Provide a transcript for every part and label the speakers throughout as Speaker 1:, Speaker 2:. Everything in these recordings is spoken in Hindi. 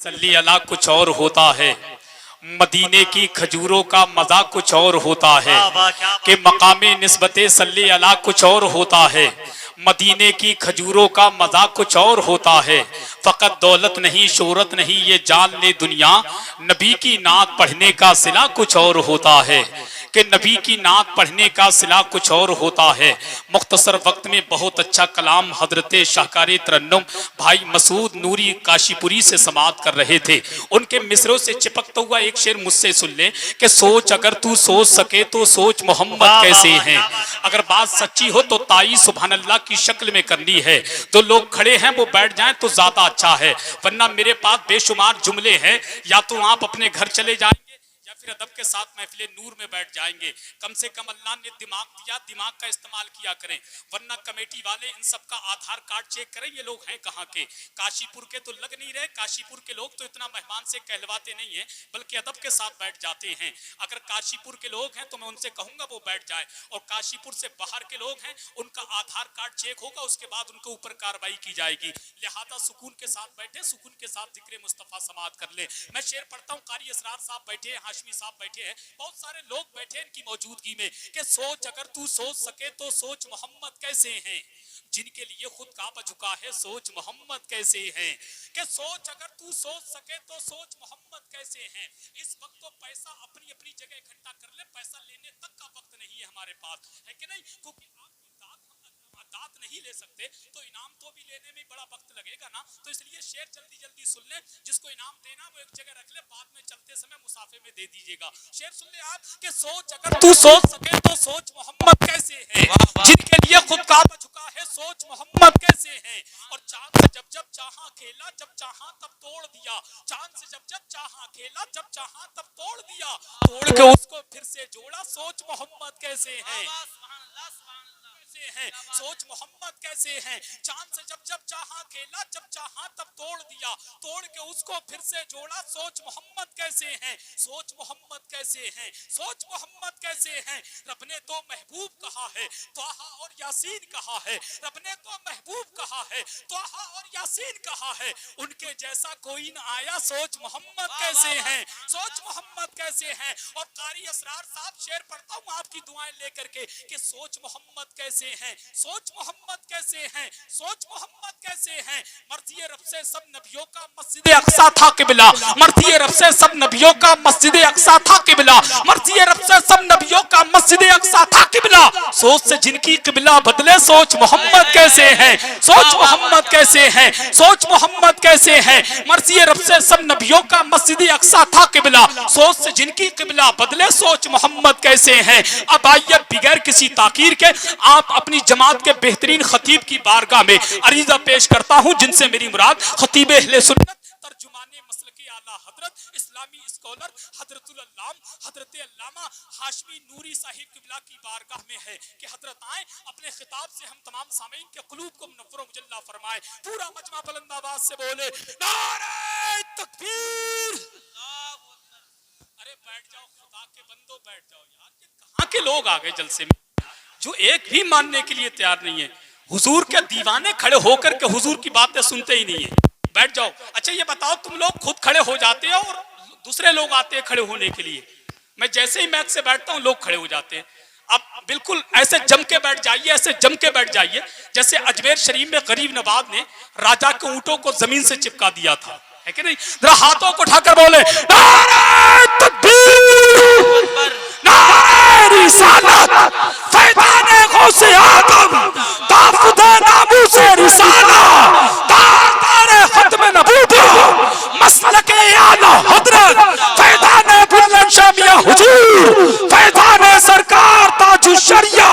Speaker 1: सल्ली अला कुछ और होता है, मदीने की खजूरों का मजा कुछ और होता है कि मकामे निस्बते सल्ली अला कुछ और होता है। मदीने की खजूरों का मजा कुछ और होता है। फकत दौलत नहीं शोहरत नहीं ये जान ले दुनिया, नबी की नात पढ़ने का सिला कुछ और होता है कि नबी की नात पढ़ने का सिला कुछ और होता है। मुख्तसर वक्त में बहुत अच्छा कलाम हजरत शाहकारी तरन्नुम भाई मसूद नूरी काशीपुरी से समाअत कर रहे थे। उनके मिसरों से चिपकता हुआ एक शेर मुझसे सुन ले कि सोच अगर तू सोच सके तो सोच मोहम्मद कैसे हैं। अगर बात सच्ची हो तो ताई सुभान अल्लाह की शक्ल में करनी है। तो लोग खड़े हैं वो बैठ जाएं तो ज्यादा अच्छा है, वरना मेरे पास बेशुमार जुमले हैं। या तो आप अपने घर चले जाएंगे या फिर अदब के साथ महफिले नूर में बैठ जाएंगे। कम से कम अल्लाह ने दिमाग दिया, दिमाग का इस्तेमाल किया करें, वरना कमेटी वाले इन सब का आधार कार्ड चेक करें ये लोग हैं कहाँ के। काशीपुर के तो लग नहीं रहे, काशीपुर के लोग तो इतना मेहमान से कहलवाते नहीं है बल्कि अदब के साथ बैठ जाते हैं। अगर काशीपुर के लोग हैं तो मैं उनसे कहूंगा वो बैठ जाए, और काशीपुर से बाहर के लोग हैं उनका आधार कार्ड चेक होगा, उसके बाद उनके ऊपर कार्रवाई की जाएगी। लिहाजा सुकून के साथ बैठे, सुकून के साथ जिक्र मुस्तफा समाअत कर ले। मैं शेर पढ़ता हूँ, कारी असरार साहब बैठे हैं, हाशमी साहब बैठे हैं, बहुत सारे लोग बैठे हैं इनकी मौजूदगी में कि सोच अगर तू सोच सके तो सोच मोहम्मद कैसे हैं, जिनके लिए खुद काबा झुका है सोच मोहम्मद कैसे हैं। कि सोच अगर तू सोच सके तो सोच मोहम्मद कैसे हैं। इस वक्त तो पैसा अपनी अपनी जगह इकट्ठा कर ले, पैसा लेने तक का वक्त नहीं है हमारे पास, है कि नहीं? क्योंकि दात नहीं ले सकते तो इनाम तो भी लेने में बड़ा वक्त लगेगा ना। तो इसलिए शेर जल्दी जल्दी सुन ले, जिसको इनाम देना वो एक जगह रख ले, बाद में चलते समय मुसाफे में दे दीजिएगा। शेर सुन ले आप कि सोच अगर तू सोच सके तो सोच मोहम्मद कैसे है, जिनके लिए खुद काबा झुका है सोच मोहम्मद कैसे है। और चांद से जब जब चाहा खेला, जब चाहा तब तोड़ दिया, चांद से जब जब चाहा खेला, जब चाहा तब तोड़ दिया, तोड़ के उसको फिर से जोड़ा सोच मोहम्मद कैसे है। हैं सोच मोहम्मद कैसे हैं। चांद से जब जब चाहा खेला, जब चाहा तब तोड़ दिया, तोड़ के उसको फिर से जोड़ा सोच मोहम्मद कैसे हैं। सोच मोहम्मद कैसे हैं, सोच मोहम्मद कैसे हैं। रब ने तो महबूब कहा है, त्वाहा और यासीन कहा है, रब ने तो महबूब कहा है, त्वाहा और यासीन कहा है, उनके जैसा कोई न आया सोच मोहम्मद कैसे हैं, सोच मोहम्मद कैसे हैं। और कारी असरार साहब शेर पढ़ता हूं आपकी दुआएं लेकर के कि सोच मोहम्मद कैसे हैं, सोच मोहम्मद कैसे हैं, सोच मोहम्मद कैसे हैं। मर्ज़ी रब से सब नबियों का मस्जिद अक्सा था किबला, मर्ज़ी रब से सब नबियों का मस्जिद अक्सा था किबला, मर्ज़ी रब से सब नबियों का मस्जिद अक्सा था किबला। सोच से जिनकी किबला बदले सोच मोहम्मद कैसे हैं, सोच मोहम्मद कैसे हैं, सोच मोहम्मद कैसे हैं। मर्ज़ी रब से सब नबियों का मस्जिद अक्सा था किबला, सोच से जिनकी किबला बदले सोच मोहम्मद कैसे हैं। अब आइए बगैर किसी ताकीर के आप अपनी जमात के बेहतरीन खतीब की बारगाह में अरीजा पेश करता हूं, जिनसे मेरी मुराद खतीब अहले सुन्नत तर्जुमाने मसलके आला हजरत इस्लामी स्कॉलर हजरतुल अल्लाम हजरत अल्लामा हाशमी नूरी साहिब किबला की बारगाह में है कि हजरत आए अपने खिताब से हम तमाम सामीन के कुलूब को मुनव्वर व मुजल्ला फरमाए। पूरा मजमा बुलंद आवाज से बोले नारे तकबीर। अरे बैठ जाओ खुदा के बंदो, बैठ जाओ यार, ये कहां के लोग आ गए जलसे में जो एक भी मानने के लिए तैयार नहीं है। हुजूर के दीवाने खड़े होकर के हुजूर की बातें सुनते ही नहीं है। बैठ जाओ। अच्छा ये बताओ, तुम लोग खुद खड़े हो जाते हो और दूसरे लोग आते हैं खड़े होने के लिए। मैं जैसे ही मैच से बैठता हूं लोग खड़े हो जाते हैं। अब बिल्कुल ऐसे जम के बैठ जाइए, ऐसे जम के बैठ जाइए जैसे अजमेर शरीफ में गरीब नवाब ने राजा के ऊंटों को जमीन से चिपका दिया था, है कि नहीं? जरा हाथों को उठाकर बोले नारे तकबीर, नारे रिसालत, फैज़ाने गौसे आदम, ताफ़ुते नामूसे रिसाला, तारे खत्म नबूवत, मसलके आला हज़रत, फैज़ाने बुलंद शामिया हुजूर, फैज़ाने सरकार ताजु शरिया,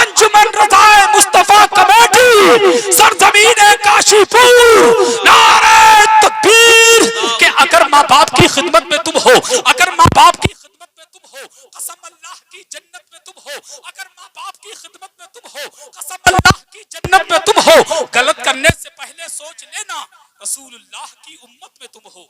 Speaker 1: अंजुमन रज़ाए मुस्तफा कमेटी, सरजमीने काशीपुर, नारे तकबीर। कि अगर माँ बाप की खिदमत में तुम हो, अगर माँ बाप की खिदमत में तुम हो, कसम अल्लाह की जन्नत में तुम हो, अगर माँ बाप की खिदमत में तुम हो, कसम अल्लाह की जन्नत में तुम हो। गलत करने से पहले सोच लेना रसूलुल्लाह की उम्मत में तुम हो।